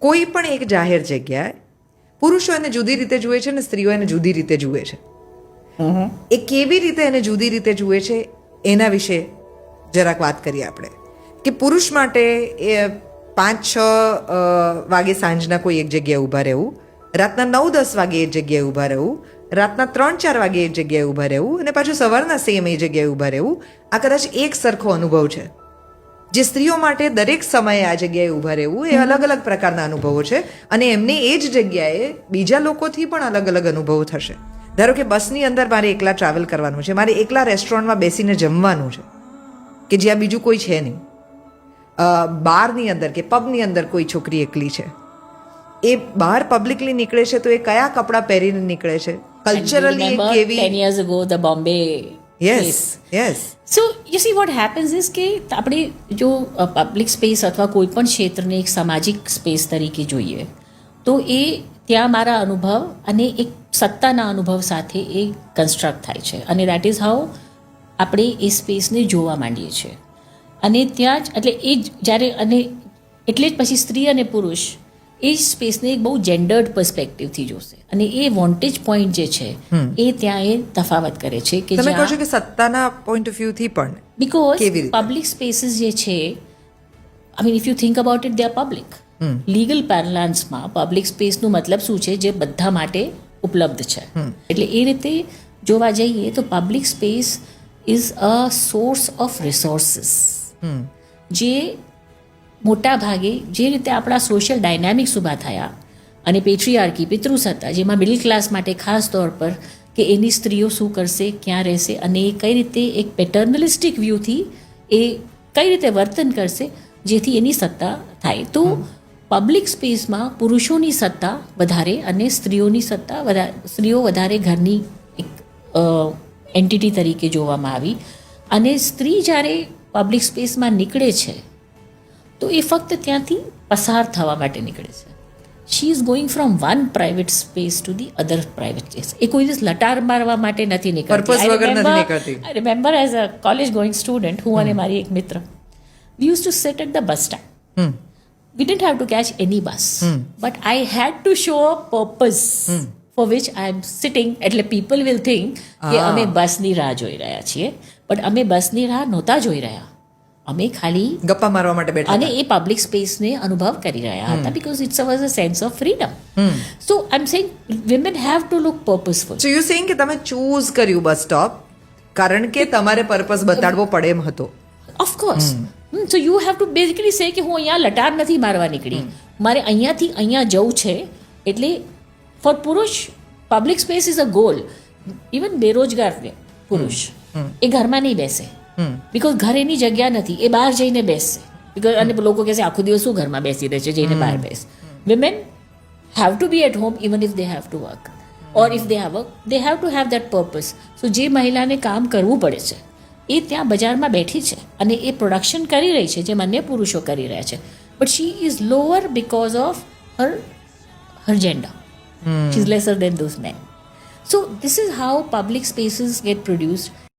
કોઈ પણ એક જાહેર જગ્યાએ પુરુષો એને જુદી રીતે જુએ છે ને સ્ત્રીઓ એને જુદી રીતે જુએ છે. એ કેવી રીતે એને જુદી રીતે જુએ છે એના વિશે જરાક વાત કરીએ આપણે. કે પુરુષ માટે એ 5-6 વાગે સાંજના કોઈ એક જગ્યાએ ઊભા રહેવું, રાતના 9-10 વાગે એક જગ્યાએ ઊભા રહેવું, રાતના 3-4 વાગે એક જગ્યાએ ઊભા રહેવું અને પાછું સવારના સેમ એ જગ્યાએ ઊભા રહેવું, આ કદાચ એક સરખો અનુભવ છે. જે સ્ત્રીઓ માટે દરેક સમયે આ જગ્યાએ ઊભા રહેવું એ અલગ અલગ પ્રકારના અનુભવો છે અને એમને એ જ જગ્યાએ બીજા લોકોથી પણ અલગ અલગ અનુભવો થશે. ધારો કે બસની અંદર મારે એકલા ટ્રાવેલ કરવાનું છે, મારે એકલા રેસ્ટોરન્ટમાં બેસીને જમવાનું છે કે જ્યાં બીજું કોઈ છે નહીં, બારની અંદર કે પબની અંદર કોઈ છોકરી એકલી છે, એ બહાર પબ્લિકલી નીકળે છે તો એ કયા કપડાં પહેરીને નીકળે છે, કલ્ચરલી કેવી. 10 years ago the Bombay yes yes. So you see what happens is કે આપણે જો પબ્લિક સ્પેસ અથવા કોઈ પણ ક્ષેત્રને એક સામાજિક સ્પેસ તરીકે જોઈએ તો એ ત્યાં મારા અનુભવ અને એક સત્તાના અનુભવ સાથે એ કન્સ્ટ્રક્ટ થાય છે અને દેટ ઇઝ હાઉ આપણે એ સ્પેસને જોવા માંડીએ છીએ. અને ત્યાં જ એટલે એ જ જ્યારે અને એટલે જ પછી સ્ત્રી અને પુરુષ એ જ સ્પેસને એક બહુ જેન્ડર્ડ પર્સ્પેક્ટિવથી જોશે અને એ વોન્ટેજ પોઈન્ટ જે છે એ ત્યાં એ તફાવત કરે છે કે તમે કહો છો કે સત્તાના પોઈન્ટ ઓફ વ્યૂથી પણ બીકોઝ કેવી રીતે? પબ્લિક સ્પેસીસ જે છે I mean if you think about it they are public. Legal પેરલાન્સમાં પબ્લિક સ્પેસનું મતલબ શું છે? જે બધા માટે ઉપલબ્ધ છે. એટલે એ રીતે જોવા જઈએ તો public space is a source of resources જે મોટા ભાગે જે રીતે આપણા સોશિયલ ડાયનામિક્સ ઊભા થયા અને પેટ્રીઆર્કી પિતૃસત્તા જેમાં મિડલ ક્લાસ માટે ખાસ તौर પર કે એની સ્ત્રીઓ શું કરશે, ક્યાં રહેશે અને એ કઈ રીતે એક પેટર્નલિસ્ટિક વ્યૂથી એ કઈ રીતે વર્તન કરશે જેથી એની સત્તા થાય. તો પબ્લિક સ્પેસમાં પુરુષોની સત્તા વધારે અને સ્ત્રીઓની સત્તા સ્ત્રીઓ વધારે ઘરની એક એન્ટિટી તરીકે જોવામાં આવી અને સ્ત્રી જ્યારે પબ્લિક સ્પેસમાં નીકળે છે તો એ ફક્ત ત્યાંથી પસાર થવા માટે નીકળે છે. She is going from one private space to the other private space. એ કોઈ દિવસ લટાર મારવા માટે નથી નીકળતી. I remember as a college going student હું અને મારી એક મિત્ર we use to sit at the bus stand. We didn't have to catch any bus, but I had to show a purpose for which I am sitting. એટલે people will think કે અમે બસની રાહ જોઈ રહ્યા છીએ, but અમે બસની રાહ નહોતા જોઈ રહ્યા. અમે ખાલી ગપ્પા મારવા માટે બેઠા અને એ પબ્લિક સ્પેસને અનુભવ કરી રહ્યા હતા because it was a sense of freedom. So I'm saying women have to look purposeful. So you saying કે તમે ચૂઝ કર્યું બસ સ્ટોપ કારણ કે તમારે પર્પસ બતાડવો પડે એમ હતો. Of course. So you have to basically say કે હું અહીંયા લટાર નથી મારવા નીકળી, મારે અહીંયાથી અહીંયા જવું છે. એટલે ફોર પુરુષ public space is a goal. Even બેરોજગાર પુરુષ એ ઘરમાં નહીં બેસે બિકોઝ ઘર એની જગ્યા નથી, એ બહાર જઈને બેસશે. બિકોઝ અને લોકો કહેશે આખો દિવસ શું ઘરમાં બેસી રહે છે, જઈને બહાર બેસ. Women have to be at home even if they have to work or if they have work they have to have that purpose. So જે મહિલાને કામ કરવું પડે છે એ ત્યાં બજારમાં બેઠી છે અને એ પ્રોડક્શન કરી રહી છે જેમ અન્ય પુરુષો કરી રહ્યા છે, but she is lower because of her gender. She's lesser than those men. So this is how public spaces get produced.